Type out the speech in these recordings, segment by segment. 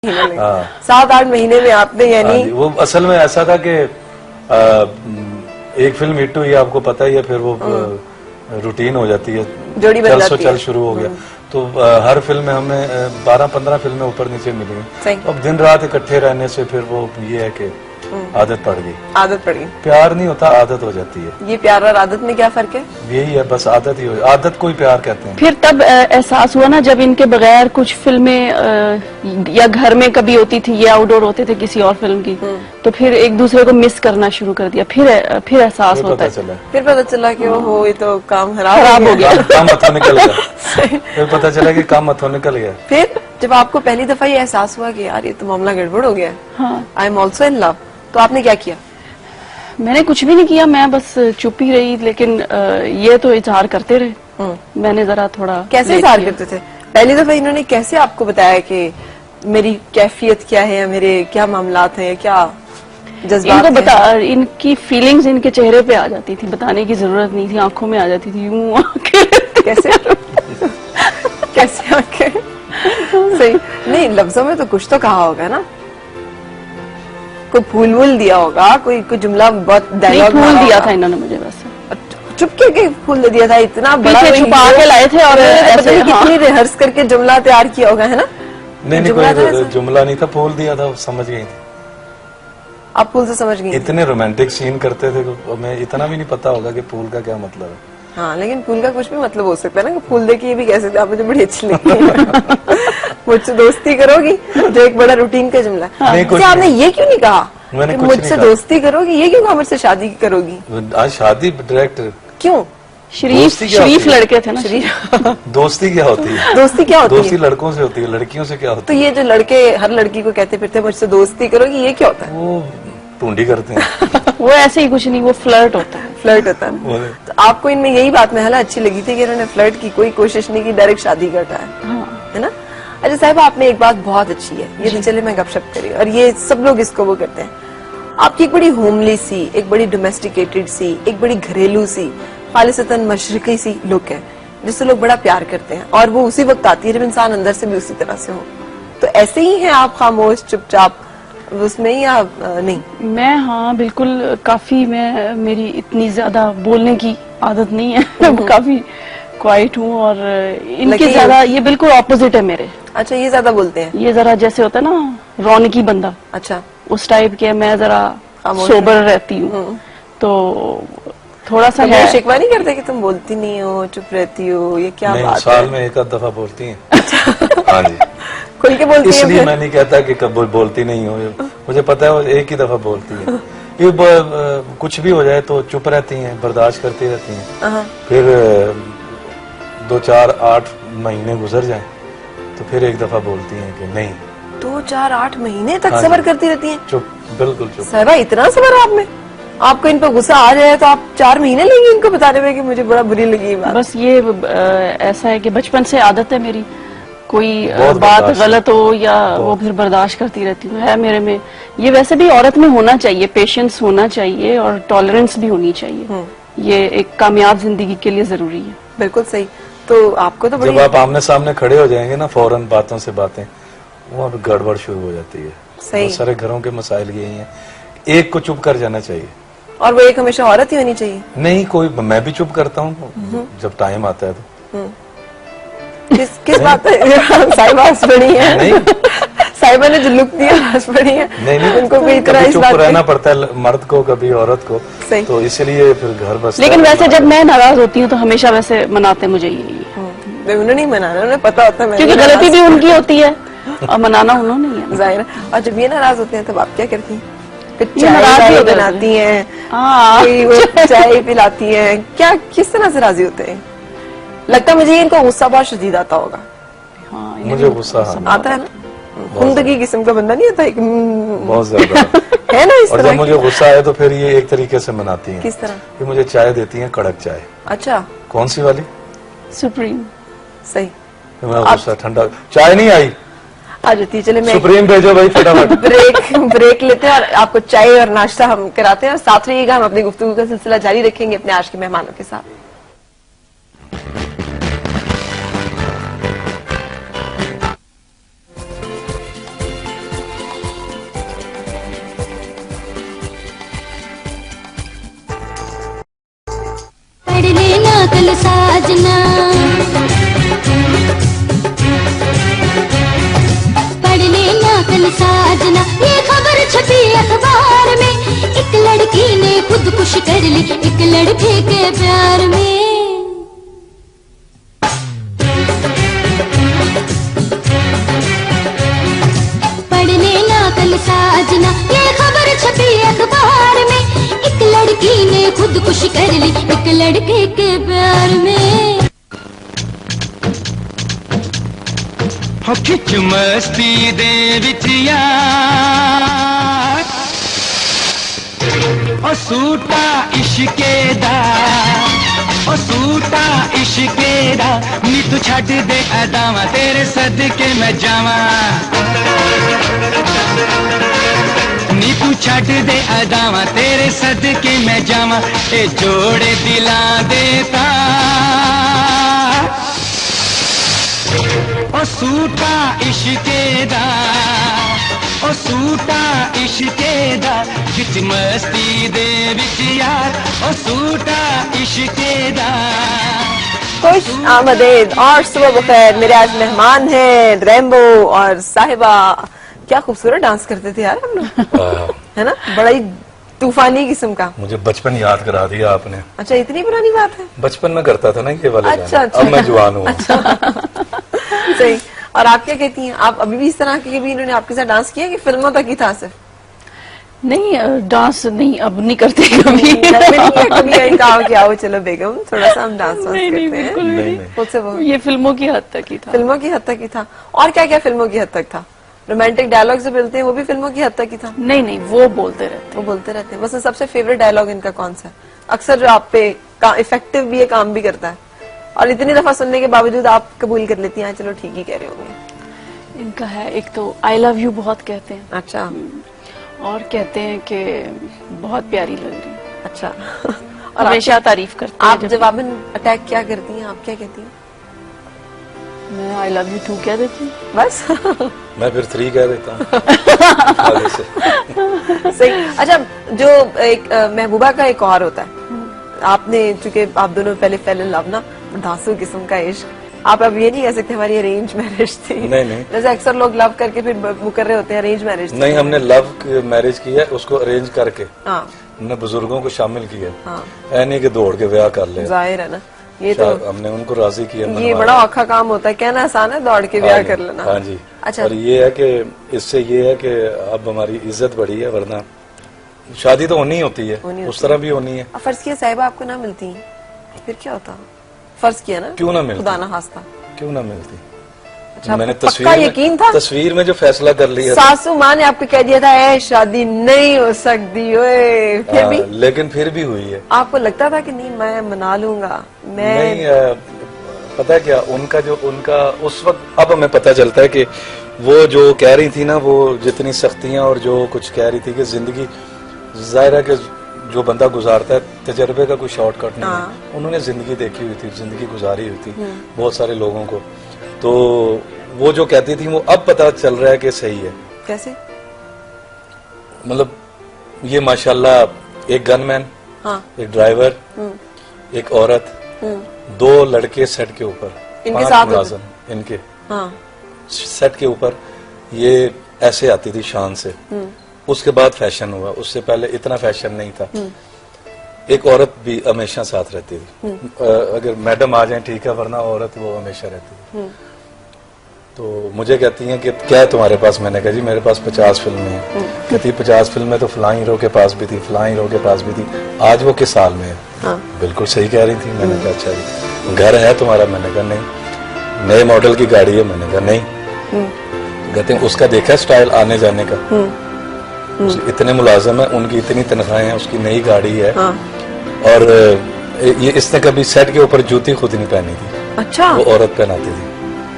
7-8 महीने में आपने यानी वो असल में ऐसा था कि एक फिल्म हिट हुई, आपको पता ही है, फिर वो रूटीन हो जाती है, जोड़ी बन जाती है, चल शुरू हो गया। तो हर फिल्म में हमें 12-15 फिल्में ऊपर नीचे मिली हैं। अब दिन रात इकट्ठे रहने से फिर वो ये है कि आदत पड़ गई। आदत पड़ गई। प्यार नहीं होता, आदत हो जाती है। ये प्यार और आदत में क्या फर्क है? यही है, बस आदत ही हो, आदत को ही प्यार कहते हैं। फिर तब एहसास हुआ ना जब इनके बगैर कुछ फिल्में या घर में कभी होती थी या आउटडोर होते थे किसी और फिल्म की, तो फिर एक दूसरे को मिस करना शुरू कर दिया। फिर एहसास होता है, फिर पता चला कि वो ये तो काम खराब हो गया, काम हथों निकल गया। फिर पता चला कि काम हथों निकल गया। फिर जब आपको पहली दफा ये एहसास हुआ कि यार ये तो मामला गड़बड़ हो गया, I am also in love, तो आपने क्या किया? मैंने कुछ भी नहीं किया, मैं बस चुप ही रही, लेकिन ये तो इजहार करते रहे। मैंने जरा थोड़ा कैसे इजहार करते थे? पहली दफा इन्होंने कैसे आपको बताया कि मेरी कैफियत क्या है, या मेरे क्या मामलात हैं, क्या जज्बात हैं? इनकी फीलिंग्स इनके चेहरे पे आ जाती थी, बताने की जरूरत नहीं थी, आंखों में आ जाती थी, यूं आंखें। कैसे कैसे आंखें? सही नहीं, लफ्जों में तो कुछ तो कहा होगा ना, कोई फूल वूल दिया होगा, कोई जुमला, बहुत डायलॉग फूल दिया था इन्होंने मुझे, बस चुपके के फूल दे दिया था, इतना बड़ा छुपा के लाए थे और ऐसे कितनी रिहर्स करके जुमला तैयार किया होगा, है ना? नहीं, कोई जुमला नहीं था, फूल दिया था, समझ गई थी आप। फूल से समझ गई? इतने रोमांटिक सीन करते थे, हमें इतना भी नहीं पता होगा कि फूल का क्या मतलब है। हाँ, लेकिन फूल का कुछ भी मतलब हो सकता है ना, कि फूल दे के ये भी कह सकते, आप मुझे बड़ी अच्छी लगती मुझसे दोस्ती करोगी, जो एक बड़ा रूटीन का जुमला। आपने ये क्यों नहीं कहा कि मुझसे दोस्ती करोगी? ये क्यों कहा मुझसे शादी करोगी? आज शादी डायरेक्ट क्यों? शरीफ लड़के थे ना। दोस्ती क्या होती है? दोस्ती क्या होती है? दोस्ती लड़कों से होती है, लड़कियों से क्या होती है? तो ये जो लड़के हर लड़की को कहते फिरते मुझसे दोस्ती करोगी, ये क्या होता है? वो टूंडी करते हैं। वो ऐसे ही कुछ नहीं, वो फ्लर्ट होता है। फ्लर्ट होता है। तो आपको इनमें यही बात महला अच्छी लगी थी कि इन्होंने फ्लर्ट की कोई कोशिश नहीं की, डायरेक्ट शादी करता है ना? अच्छा साहिबा, आपने एक बात बहुत अच्छी है, ये तो चले मैं गपशप करी, और ये सब लोग इसको वो करते हैं, आपकी एक बड़ी होमली सी, एक बड़ी डोमेस्टिकेटेड सी, एक बड़ी घरेलू सी, खालिसतन मशरकी सी लुक है, जिससे लोग बड़ा प्यार करते हैं, और वो उसी वक्त आती है जब इंसान अंदर से भी उसी तरह से हो। तो ऐसे ही हैं आप, खामोश चुपचाप उसमें, या नहीं? मैं हाँ बिल्कुल, काफी मेरी इतनी ज्यादा बोलने की आदत नहीं है। काफी क्वाइट हूँ, और इनके ज्यादा, ये बिल्कुल ऑपोजिट है मेरे। अच्छा, ये ज्यादा बोलते हैं? ये जरा जैसे होता है ना रौनकी बंदा, अच्छा, उस टाइप के। मैं जरा सोबर रहती हूँ, तो थोड़ा सा है। शिकवा नहीं करते कि तुम बोलती नहीं हो, चुप रहती हो, ये क्या बात है? साल में एक आध दफा बोलती हैं। हाँ जी, खुल के बोलती है। इसलिए मैं नहीं कहता कि कब बोलती नहीं हो, मुझे पता है वो एक ही दफा बोलती है। ये कुछ भी हो जाए तो चुप रहती हैं, बर्दाश्त करती रहती हैं। फिर 2-4-8 महीने गुजर जाएं तो फिर एक दफा बोलती हैं कि नहीं। 2-4-8 महीने तक सबर करती रहती हैं? चुप, बिल्कुल चुप। साहिबा, इतना सबर आप में? आपको इन पर गुस्सा आ जाए तो आप 4 महीने लेंगे इनको बताने में कि मुझे बड़ा बुरी लगी ये बात? बस ये ऐसा है कि बचपन से आदत है मेरी, कोई बात गलत हो या वो फिर बर्दाश्त करती रहती हूँ, है मेरे में। ये वैसे भी औरत में होना चाहिए, पेशेंस होना चाहिए और टॉलरेंस भी होनी चाहिए, ये एक कामयाब जिंदगी के लिए जरूरी है। बिल्कुल सही। तो आपको तो जब आप आमने सामने खड़े हो जाएंगे ना, फौरन बातों से बातें, वहाँ पे गड़बड़ शुरू हो जाती है। सही। बहुत सारे घरों के मसाइल यही हैं, एक को चुप कर जाना चाहिए। और वो एक हमेशा औरत ही होनी चाहिए? नहीं, कोई, मैं भी चुप करता हूँ जब टाइम आता है तो। किस बात है? साहिबा हंस पड़ी है। नहीं, साहिबा ने जो लुक दिया हंस पड़ी है। नहीं, उनको भी कभी चुप रहना पड़ता है, मर्द को कभी औरत को, तो इसलिए फिर घर बस। लेकिन वैसे जब मैं नाराज होती हूँ तो हमेशा वैसे मनाते मुझे यही। उन्होंने नहीं मनाना, उन्हें पता होता है क्योंकि गलती भी उनकी होती है और मनाना उन्होंने ही है, जाहिर है। और जब ये नाराज होते हैं तब आप क्या करती हैं? फिर चाय बनाती हैं, चाय पिलाती हैं, क्या किस तरह से राजी होते हैं? लगता है मुझे इनको गुस्सा बहुत शदीद आता होगा। हाँ, मुझे गुस्सा आता है ना, खुंदगी किस्म का बंदा नहीं होता, बहुत ज्यादा है ना इस और तरह। जब मुझे गुस्सा आए तो फिर ये एक तरीके से मनाती हैं। किस तरह? कि मुझे चाय देती हैं, कड़क चाय। अच्छा, कौन सी वाली? सुप्रीम। सही। मैं गुस्सा, ठंडा चाय नहीं आई, आ जाती है। चले मैं सुप्रीम भेजो भाई फटाफट। ब्रेक लेते हैं और आपको चाय और नाश्ता हम कराते हैं, और साथ रहिएगा, हम अपनी गुफ्तगू का सिलसिला जारी रखेंगे अपने आज के मेहमानों के साथ। कल साजना, पढ़ लेना कल साजना, ये खबर छपी अखबार में, एक लड़की ने खुदकुशी कर ली एक लड़के के प्यार में। पढ़ लेना कल साजना, ये खबर छपी अखबार में, एक लड़की ने खुदकुशी कर ली एक लड़के के प्यार में। हो खिच मस्ती दे विच यार, ओ सूटा इश्के दा, ओ सूटा इश्के दा, नी तू छड्ड दे अदावां तेरे सदके मैं जावां, नी तू छड्ड दे अदावां तेरे सदके मैं जावां, ए जोड़े दिलां दे तार, ओ सूटा इश्के दा, ओ सूटा इश्के दा, खिच मस्ती दे विच यार, ओ सूटा इश्के दा। खुश आमदेद और सुबह बखैर। मेरे आज मेहमान हैं रैम्बो और साहिबा। क्या खूबसूरत डांस करते थे यार हम लोग, है ना? बड़ा ही तूफानी किस्म का। मुझे बचपन याद करा दिया आपने। अच्छा, इतनी पुरानी बात है? बचपन में करता था ना ये वाले अच्छा, गाने। अब मैं जवान हूँ। सही। और आप क्या कहती हैं? आप अभी भी इस तरह के भी इन्होंने आपके साथ डांस किया कि फिल्मों तक ही था सिर्फ? नहीं, डांस नहीं, अब नहीं करते कभी। कभी कहा कि आओ चलो बेगम थोड़ा सा हम डांस नहीं, करते हैं। बिल्कुल भी नहीं। मुझसे वो ये फिल्मों की हद तक ही था। फिल्मों की हद तक ही था। और क्या क्या फिल्मों की हद तक था? रोमांटिक डायलॉग जो मिलते हैं वो भी फिल्मों की हद तक ही था? नहीं नहीं, वो बोलते रहते। वो बोलते रहते हैं। बस सबसे फेवरेट डायलॉग इनका कौन सा है? अक्सर जो आप पे इफेक्टिव भी है, काम भी करता है, और इतनी दफा सुनने के बावजूद आप कबूल कर लेती हैं चलो ठीक ही कह रहे होंगे? इनका है एक तो आई लव यू बहुत कहते हैं। अच्छा। और कहते हैं कि बहुत प्यारी लग रही है। अच्छा। और हमेशा तारीफ करते हैं। आप जवाबन अटैक क्या करती हैं? आप क्या कहती हैं? मैं आई लव यू टू कह देती हूँ बस। मैं फिर 3 कह देता हूँ आगे से। सही। अच्छा, जो एक महबूबा का एक और होता है, आपने चूंकि आप दोनों पहले फेल इन लव ना, धांसू किस्म का इश्क, आप अब ये नहीं कह सकते हमारी अरेंज मैरिज थी। नहीं। जैसे अक्सर लोग लव करके फिर मुकर रहे होते हैं अरेंज मैरिज। नहीं, हमने लव मैरिज की है, उसको अरेंज करके हाँ, हमने बुजुर्गों को शामिल किया। हाँ। ऐ नहीं कि दौड़ के ब्याह कर ले। जाहिर है ना, ये तो हमने उनको राजी किया। ये बड़ा औखा काम होता है, कहना आसान है, दौड़ के ब्याह कर लेना। हाँ जी। अच्छा। और ये है कि इससे ये है कि अब हमारी इज्जत बढ़ी है, वरना शादी तो होनी होती है, उस तरह भी होनी है। फर्ज किया साहिबा आपको ना मिलती है फिर क्या होता? फर्ज किया ना, क्यों ना मिलती? खुदा ना खास्ता क्यों ना मिलती? अच्छा, मैंने पक्का यकीन था? तस्वीर में जो फैसला कर लिया, सासू माँ ने आपको कह दिया था ऐ शादी नहीं हो सकती, ओए फिर भी? लेकिन फिर भी हुई है। आपको लगता था कि नहीं मैं मना लूंगा? मैं नहीं, पता है क्या, उनका उस वक्त, अब हमें पता चलता है कि वो जो कह रही थी ना, वो जितनी सख्तियां और जो कुछ कह रही थी कि जिंदगी, जाहिर है कि जो बंदा गुजारता है तजर्बे का कोई शॉर्टकट नहीं है। उन्होंने जिंदगी देखी हुई थी, जिंदगी गुजारी हुई थी बहुत सारे लोगों को, तो वो जो कहती थी वो अब पता चल रहा है कि सही है। कैसे? मतलब ये माशाल्लाह एक गनमैन, हाँ। एक ड्राइवर, एक औरत, 2 लड़के सेट के ऊपर, इनके 5 साथ मुलाजिम इनके हाँ। सेट के ऊपर, ये ऐसे आती थी शान से। उसके बाद फैशन हुआ, उससे पहले इतना फैशन नहीं था। एक औरत भी हमेशा साथ रहती थी। अगर मैडम आ जाए ठीक है, वरना औरत वो हमेशा रहती थी। तो मुझे कहती हैं कि क्या है तुम्हारे पास? मैंने कहा जी मेरे पास 50 फिल्में हैं। कहती 50 फिल्में तो फलां हीरो के पास भी थी, फलां हीरो के पास भी थी, आज वो किस साल में है? हाँ। बिल्कुल सही कह रही थी। मैंने कहा अच्छा जी। घर है तुम्हारा? मैंने कहा नहीं। नए मॉडल की गाड़ी है? मैंने कहा नहीं। कहते हैं उसका देखा स्टाइल आने जाने का? इतने मुलाजिम है, उनकी इतनी तनख्वाहें हैं, उसकी नई गाड़ी है। हाँ। और ये इसने कभी सेट के ऊपर जूती खुद नहीं पहनी थी। अच्छा। वो औरत पहनाती थी।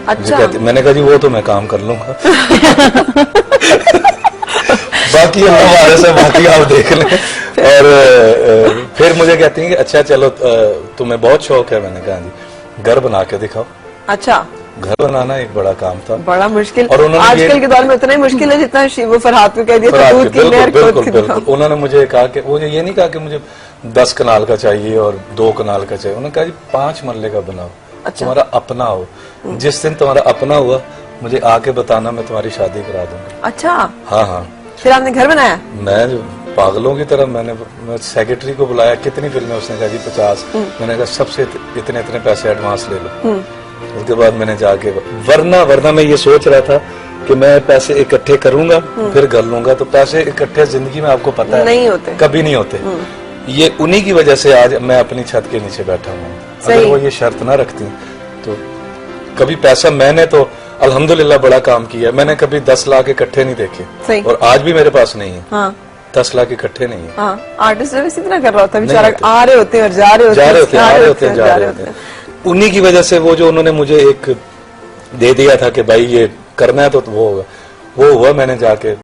अच्छा। मैंने कहा जी वो तो मैं काम कर लूंगा। बाकी हमारे से बाकी आप देख लें। और फिर मुझे कहती हैं कि अच्छा चलो तुम्हें बहुत शौक है? मैंने कहा जी। घर बना के दिखाओ। अच्छा। घर बनाना एक बड़ा काम था, बड़ा मुश्किल। और उन्होंने आजकल के दौर में उतना ही मुश्किल है जितना वो फरहाद को कह दिया था दूध की नहर खोद के दिखाओ। उन्होंने मुझे कहा कि वो ये नहीं कहा कि मुझे 10 कनाल का चाहिए और 2 कनाल का चाहिए। उन्होंने कहा जी 5 मरले का बनाओ, अच्छा। तुम्हारा अपना हो। जिस दिन तुम्हारा अपना हुआ मुझे आके बताना, मैं तुम्हारी शादी करा दूंगा। अच्छा, हाँ हाँ। फिर आपने घर बनाया? मैं जो पागलों की तरह मैं सेक्रेटरी को बुलाया, कितनी फिल्में? उसने कहा जी 50। मैंने कहा सबसे इतने इतने पैसे एडवांस ले लो। उसके बाद मैंने जाके वरना मैं ये सोच रहा था कि मैं पैसे इकट्ठे करूंगा फिर घर लूंगा, तो पैसे इकट्ठे जिंदगी में आपको पता है नहीं होते, कभी नहीं होते। ये उन्हीं की वजह से आज मैं अपनी छत के नीचे बैठा हूँ। अगर वो ये शर्त ना रखती तो कभी पैसा, मैंने तो अल्हम्दुलिल्लाह बड़ा काम किया, मैंने कभी 10 लाख इकट्ठे नहीं देखे और आज भी मेरे पास नहीं है। हाँ। 10 लाख इकट्ठे नहीं है। हाँ, आर्टिस्ट इसी तरह कर रहा होता है बेचारा, आ रहे होते हैं और जा रहे होते हैं, जा रहे होते हैं। उन्हीं की वजह से वो जो उन्होंने मुझे एक दे दिया था कि भाई ये करना है तो वो होगा, वो हुआ। मैंने जाके